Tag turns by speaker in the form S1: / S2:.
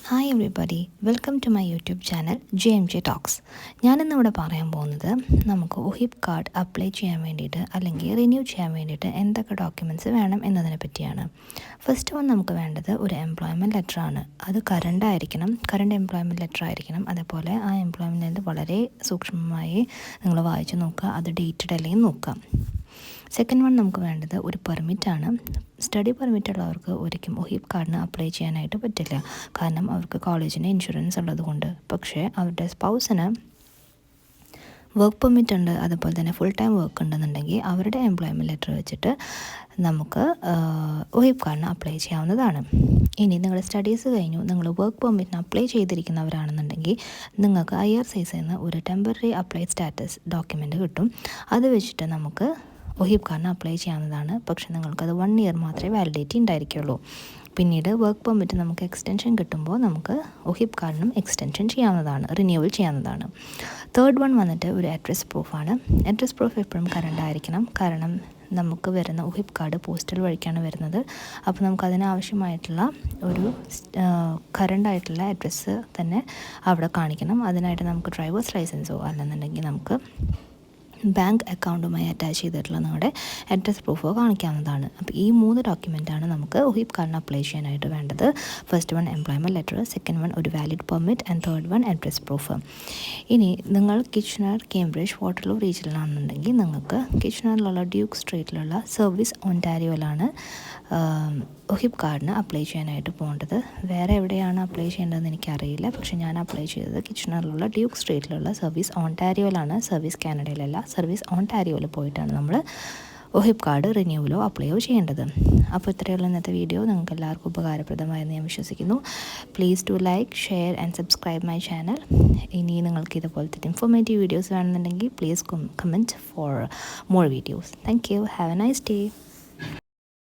S1: Hi everybody, welcome to my YouTube channel JMJ talks. ഞാനിന്നിവിടെ പറയാൻ പോകുന്നത് നമുക്ക് ഒഹിബ് കാർഡ് അപ്ലൈ ചെയ്യാൻ വേണ്ടിയിട്ട് അല്ലെങ്കിൽ റിന്യൂ ചെയ്യാൻ വേണ്ടിയിട്ട് എന്തൊക്കെ ഡോക്യുമെൻറ്റ്സ് വേണം എന്നതിനെ പറ്റിയാണ്. ഫസ്റ്റ് വൺ നമുക്ക് വേണ്ടത് ഒരു എംപ്ലോയ്മെൻറ്റ് ലെറ്റർ ആണ്. അത് കറണ്ട് എംപ്ലോയ്മെൻറ്റ് ലെറ്റർ ആയിരിക്കണം. അതേപോലെ ആ എംപ്ലോയ്മെൻറ്റ് വളരെ സൂക്ഷ്മമായി നിങ്ങൾ വായിച്ച് നോക്കുക, അത് ഡേറ്റഡ് അല്ലെങ്കിൽ നോക്കുക. സെക്കൻഡ് വൺ നമുക്ക് വേണ്ടത് ഒരു പെർമിറ്റാണ്. സ്റ്റഡി പെർമിറ്റ് ഉള്ളവർക്ക് ഒരിക്കലും ഒഹിബ് കാർഡിന് അപ്ലൈ ചെയ്യാനായിട്ട് പറ്റില്ല, കാരണം അവർക്ക് കോളേജിന് ഇൻഷുറൻസ് ഉള്ളതുകൊണ്ട്. പക്ഷേ അവരുടെ സ്പൗസിന് വർക്ക് പെർമിറ്റ് ഉണ്ട്, അതുപോലെ തന്നെ ഫുൾ ടൈം വർക്ക് ഉണ്ടെന്നുണ്ടെങ്കിൽ അവരുടെ എംപ്ലോയ്മെൻറ്റ് ലെറ്റർ വെച്ചിട്ട് നമുക്ക് ഒഹിബ് കാർഡിന് അപ്ലൈ ചെയ്യാവുന്നതാണ്. ഇനി നിങ്ങളുടെ സ്റ്റഡീസ് കഴിഞ്ഞു, നിങ്ങൾ വർക്ക് പെർമിറ്റിന് അപ്ലൈ ചെയ്തിരിക്കുന്നവരാണെന്നുണ്ടെങ്കിൽ നിങ്ങൾക്ക് IRCTCയിൽ നിന്ന് ഒരു ടെമ്പററി അപ്ലൈ സ്റ്റാറ്റസ് ഡോക്യുമെൻറ്റ് കിട്ടും. അത് വെച്ചിട്ട് നമുക്ക് ഒഹിബ് കാർഡിന് അപ്ലൈ ചെയ്യാവുന്നതാണ്. പക്ഷേ നിങ്ങൾക്കത് 1 ഇയർ മാത്രമേ വാലിഡിറ്റി ഉണ്ടായിരിക്കുള്ളൂ. പിന്നീട് വർക്ക് പെർമിറ്റ് നമുക്ക് എക്സ്റ്റൻഷൻ കിട്ടുമ്പോൾ നമുക്ക് ഒഹിബ് കാർഡിനും എക്സ്റ്റൻഷൻ ചെയ്യാവുന്നതാണ്, റിന്യൂവൽ ചെയ്യാവുന്നതാണ്. തേർഡ് വൺ വന്നിട്ട് ഒരു അഡ്രസ് പ്രൂഫാണ്. അഡ്രസ് പ്രൂഫ് എപ്പോഴും കറണ്ട് ആയിരിക്കണം, കാരണം നമുക്ക് വരുന്ന ഒഹിബ് കാർഡ് പോസ്റ്റൽ വഴിക്കാണ് വരുന്നത്. അപ്പോൾ നമുക്ക് അതിനാവശ്യമായിട്ടുള്ള ഒരു കറണ്ടായിട്ടുള്ള അഡ്രസ്സ് തന്നെ അവിടെ കാണിക്കണം. അതിനായിട്ട് നമുക്ക് ഡ്രൈവേഴ്സ് ലൈസൻസോ അല്ലെന്നുണ്ടെങ്കിൽ നമുക്ക് ബാങ്ക് അക്കൗണ്ടുമായി അറ്റാച്ച് ചെയ്തിട്ടുള്ള നിങ്ങളുടെ അഡ്രസ് പ്രൂഫോ കാണിക്കാവുന്നതാണ്. അപ്പോൾ ഈ 3 ഡോക്യുമെൻ്റാണ് നമുക്ക് ഒഹിബ് കാർഡിന് അപ്ലൈ ചെയ്യാനായിട്ട് വേണ്ടത്. First one employment letter, second one ഒരു valid permit and third one address proof. ഇനി നിങ്ങൾ കിച്ചണർ, കേംബ്രിഡ്ജ്, വാട്ടർലൂ റീജിയനിലാണെന്നുണ്ടെങ്കിൽ നിങ്ങൾക്ക് കിച്ചണറിലുള്ള ഡ്യൂക്ക് സ്ട്രീറ്റിലുള്ള സർവീസ് ഒൻറ്റാരിയോയിലാണ് ഒഹിബ് കാർഡിന് അപ്ലൈ ചെയ്യാനായിട്ട് പോകേണ്ടത്. വേറെ എവിടെയാണ് അപ്ലൈ ചെയ്യേണ്ടതെന്ന് എനിക്കറിയില്ല, പക്ഷേ ഞാൻ അപ്ലൈ ചെയ്തത് കിച്ചണറിലുള്ള ഡ്യൂക്ക് സ്ട്രീറ്റിലുള്ള സർവീസ് ഓൺടാരിയോയിലാണ്. സർവീസ് കാനഡയിലല്ല, സർവീസ് ഓൺടാരിയോയിൽ പോയിട്ടാണ് നമ്മൾ ഒഹിബ് കാർഡ് റിന്യൂവലോ അപ്ലൈയോ ചെയ്യേണ്ടത്. അപ്പോൾ ഇത്രയുള്ള ഇന്നത്തെ വീഡിയോ നിങ്ങൾക്ക് എല്ലാവർക്കും ഉപകാരപ്രദമായെന്ന് ഞാൻ വിശ്വസിക്കുന്നു. Please to like, share and subscribe my channel. ഇനി നിങ്ങൾക്ക് ഇതുപോലത്തെ ഇൻഫോർമേറ്റീവ് വീഡിയോസ് വേണമെന്നുണ്ടെങ്കിൽ please comment for more videos. Thank you. Have a nice day.